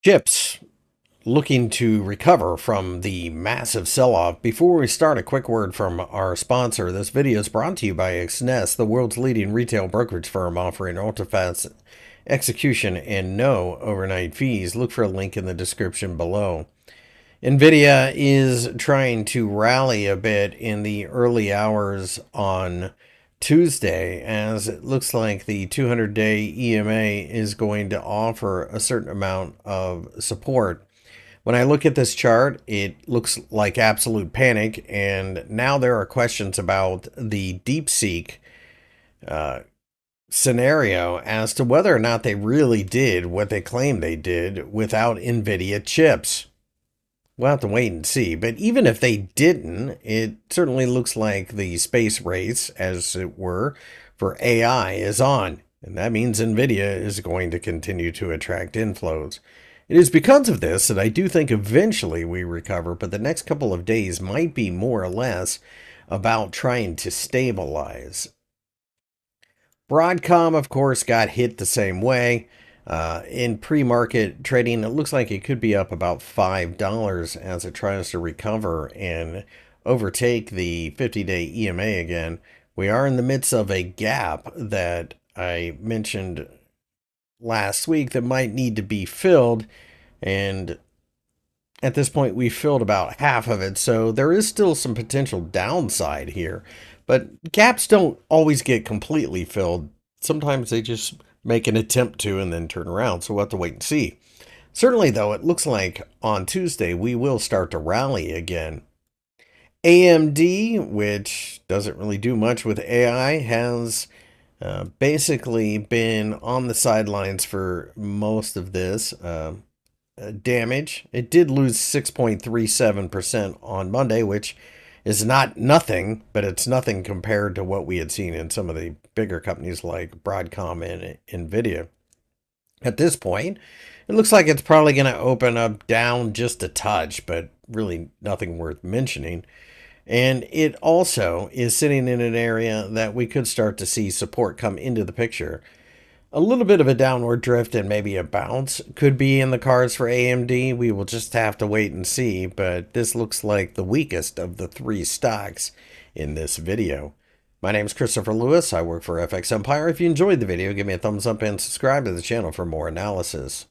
Chips looking to recover from the massive sell-off. Before we start, a quick word from our sponsor. This video is brought to you by XNES, the world's leading retail brokerage firm offering ultra-fast execution and no overnight fees. Look for a link in the description below. Nvidia is trying to rally a bit in the early hours on Tuesday, as it looks like the 200-day EMA is going to offer a certain amount of support. When I look at this chart, it looks like absolute panic, and now there are questions about the DeepSeek scenario as to whether or not they really did what they claim they did without Nvidia chips. We'll have to wait and see. But even if they didn't, it certainly looks like the space race, as it were, for AI is on. And that means Nvidia is going to continue to attract inflows. It is because of this that I do think eventually we recover, but the next couple of days might be more or less about trying to stabilize. Broadcom, of course, got hit the same way. In pre-market trading, it looks like it could be up about $5 as it tries to recover and overtake the 50-day EMA again. We are in the midst of a gap that I mentioned last week that might need to be filled, and at this point we filled about half of it, so there is still some potential downside here. But gaps don't always get completely filled. Sometimes they just make an attempt to and then turn around, so we'll have to wait and see. Certainly, though, it looks like on Tuesday we will start to rally again. AMD, which doesn't really do much with AI, has basically been on the sidelines for most of this damage. It did lose 6.37% on Monday, which is not nothing, but it's nothing compared to what we had seen in some of the bigger companies like Broadcom and Nvidia. At this point, it looks like it's probably going to open up down just a touch, but really nothing worth mentioning. And it also is sitting in an area that we could start to see support come into the picture. A little bit of a downward drift and maybe a bounce could be in the cards for AMD. We will just have to wait and see, but this looks like the weakest of the three stocks in this video. My name is Christopher Lewis. I work for FXEmpire. If you enjoyed the video, give me a thumbs up and subscribe to the channel for more analysis.